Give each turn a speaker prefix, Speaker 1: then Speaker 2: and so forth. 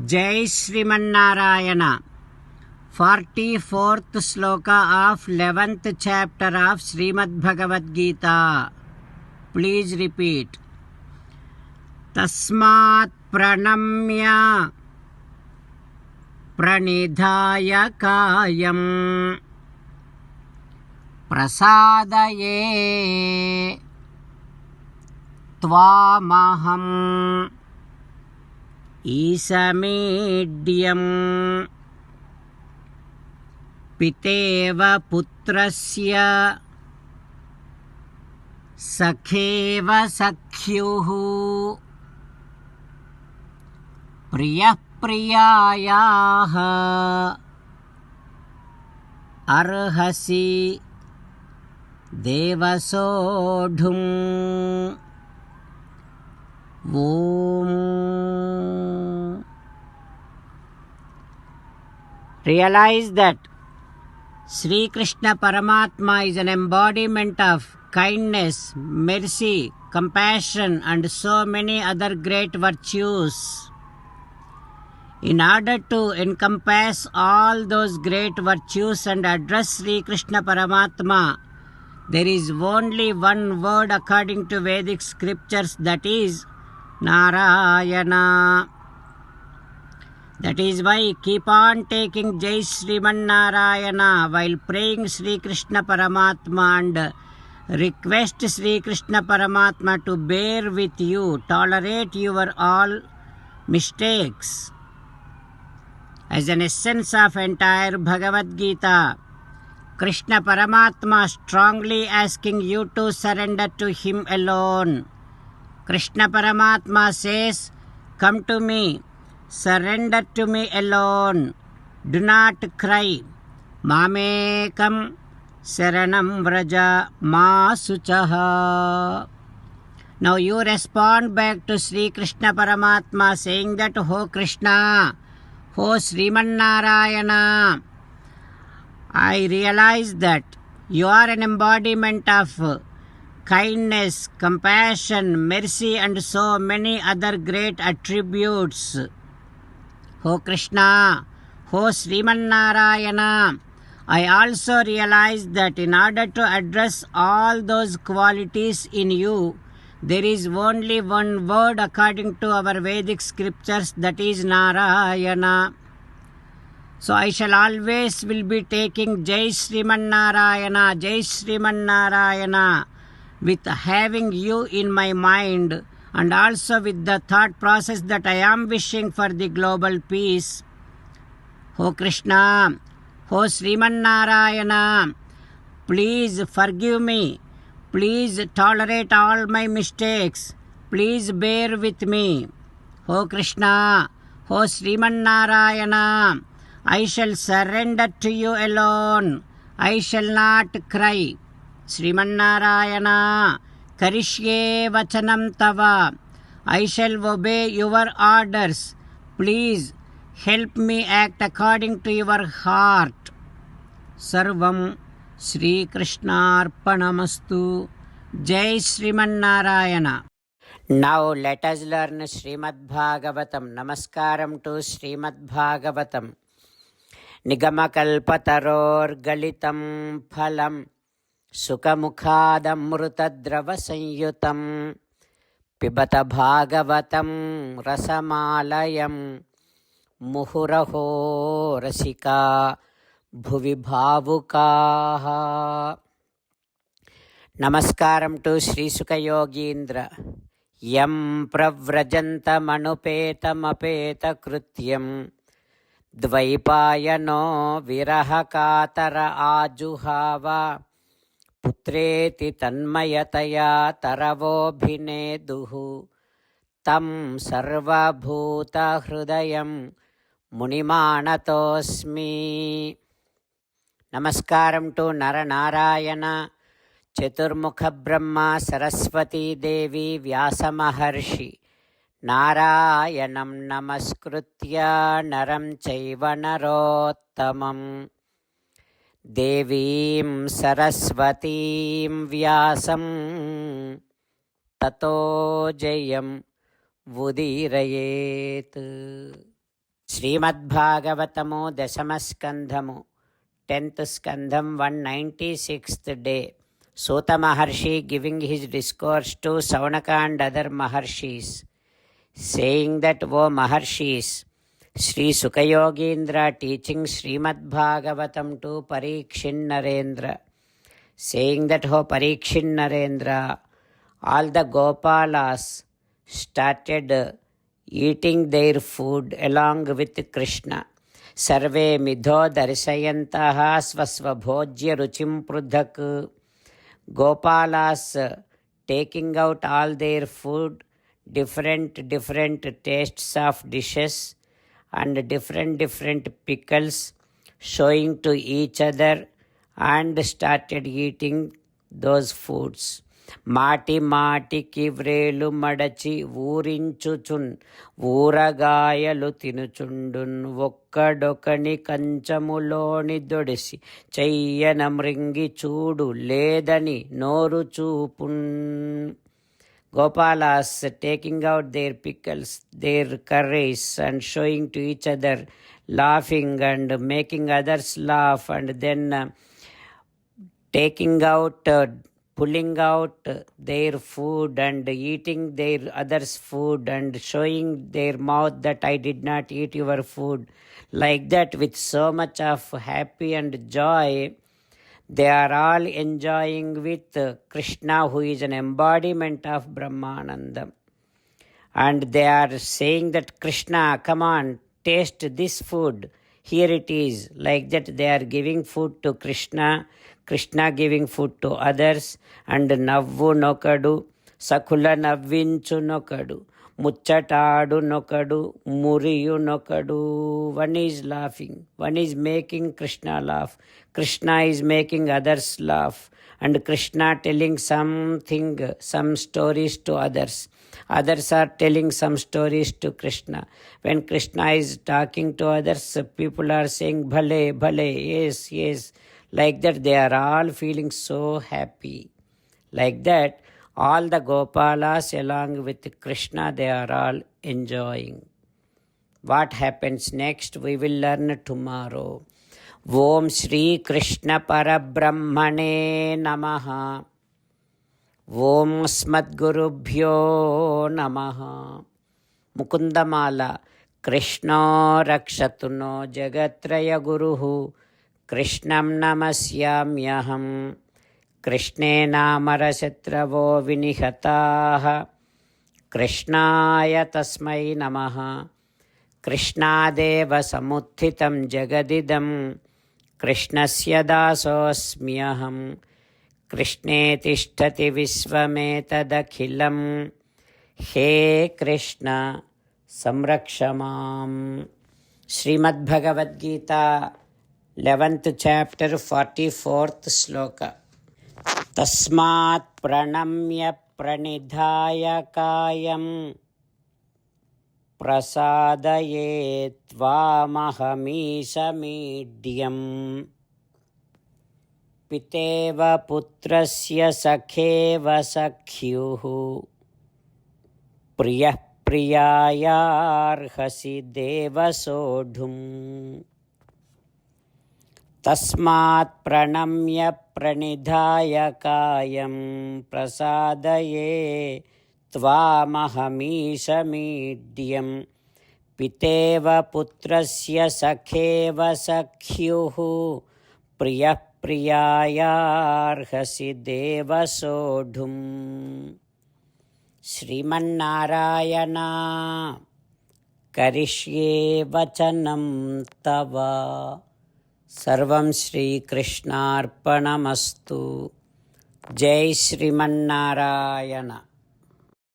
Speaker 1: Jai Srimanarayana. 44th sloka of 11th chapter of Srimad Bhagavad Gita. Please repeat. Tasmat pranamya pranidhaya kayam prasadaye tvamaham ईशमेड्यं पितेव पुत्रस्य सखेव सख्युः प्रियः प्रियायाः अर्हसि देवसोढुम् ॐ. Realize that Sri Krishna Paramatma is an embodiment of kindness, mercy, compassion and so many other great virtues. In order to encompass all those great virtues and address Sri Krishna Paramatma, there is only one word according to Vedic scriptures, that is Narayana. That is why keep on taking Jai Sriman Narayana while praying Sri Krishna Paramatma and request Sri Krishna Paramatma to bear with you, tolerate your all mistakes. As an essence of entire Bhagavad Gita, Krishna Paramatma strongly asking you to surrender to Him alone. Krishna Paramatma says, "Come to me. Surrender to me alone. Do not cry. Mamekam saranam vraja ma suchaha." Now you respond back to Sri Krishna Paramatma saying that, "Oh Krishna, oh Sriman Narayana, I realize that you are an embodiment of kindness, compassion, mercy and so many other great attributes. Oh Krishna, oh Sriman Narayana, I also realize that in order to address all those qualities in you, there is only one word according to our Vedic scriptures, that is Narayana. So I shall always will be taking Jai Sriman Narayana, Jai Sriman Narayana, with having you in my mind and also with the thought process that I am wishing for the global peace. Oh Krishna, oh Sriman Narayana, please forgive me. Please tolerate all my mistakes. Please bear with me. Oh Krishna, oh Sriman Narayana, I shall surrender to you alone. I shall not cry. Sriman Narayana, Karishye Vachanam Tava. I shall obey your orders. Please help me act according to your heart. Sarvam Sri Krishnarpanamastu. Jai Sriman Narayana. Now let us learn Srimad Bhagavatam. Namaskaram to Srimad Bhagavatam. निगमकल्पतरोर्गलितं फलं सुखमुखादमृतद्रवसंयुतं पिबत भागवतं रसमालयं मुहुरहो रसिका भुवि भावुकाः. नमस्कारं to श्रीसुखयोगीन्द्र. यं प्रव्रजन्तमनुपेतमपेतकृत्यं द्वैपायनो विरहकातर आजुहाव पुत्रेति तन्मयतया तरवोऽभिनेदुः तं सर्वभूतहृदयं मुनिमानतोऽस्मि. नमस्कारं to Narnarayan चतुर्मुखब्रह्मा Saraswati देवी व्यासमहर्षि नारायणं नमस्कृत्य नरं चैव नरोत्तमं देवीं सरस्वतीं व्यासं ततो जयं उदीरयेत्. శ్రీమద్భాగవతము దశమస్కంధము 10th స్కంధం 196th day. Sota Maharshi giving his discourse to Saunaka and other Maharshis, saying that, O Maharshis, Sri Sukayogindra teaching Srimad Bhagavatam to Parikshin Narendra, saying that, O Parikshin Narendra, all the Gopalas started eating their food along with Krishna. Sarve midho darshayantaha swasvabhojya ruchim prudhak. Gopalas taking out all their food, different tastes of dishes and different pickles, showing to each other and started eating those foods. మాటికి వ్రేలు మడచి ఊరించుచున్ ఊరగాయలు తినుచుండున్ ఒక్కడొకని కంచములోని దొడిసి చెయ్యన మృంగి చూడు లేదని నోరు చూపున్. Gopalas taking out their pickles, their curries and showing to each other, laughing and making others laugh, and then pulling out their food and eating their others' food and showing their mouth that I did not eat your food. Like that, with so much of happy and joy, they are all enjoying with Krishna, who is an embodiment of Brahmanandam. And they are saying that, Krishna, come on, taste this food. Here it is. Like that, they are giving food to Krishna, Krishna giving food to others, and navvu nokadu, sakula navvinchu nokadu, muchatadu nokadu, muriyu nokadu. One is laughing, one is making Krishna laugh, Krishna is making others laugh, and Krishna telling some stories to others. Others are telling some stories to Krishna. When Krishna is talking to others, people are saying, Bhale, Bhale, yes, yes. Like that, they are all feeling so happy. Like that, all the Gopalas along with Krishna, they are all enjoying. What happens next, we will learn tomorrow. Om Shri Krishna Parabrahmane Namaha. Om Smadgurubhyo Namaha. Mukundamala. Krishna Rakshatuno Jagatraya Guruhu. Krishnam Namasyamyaham. Krishne Namarashatravo Vinihataha. Krishnaya Tasmai Namaha. Krishnadeva Samuthitam Jagadidam. Krishnasya Dasosmyaham. Krishne Tishtati Visvametadakhilam. He Krishna Samrakshamam. Srimad Bhagavad Gita 11th chapter 44th sloka. Tasmat pranamya pranidhaya kayam prasadayet tvamahamishamidhyam piteva putrasya sakheva sakhyuhu priyah priyayarhasi devasodhum. Tasmat pranamya pranidhaya kayam prasadaye tvamahamishamidhyam piteva putrasya sakheva sakhyuhu priyah priyayarhasi devasodhum. Srimannarayana karishye vachanam tava. Sarvam Shri Krishnarpanamastu. Jai Srimannarayana.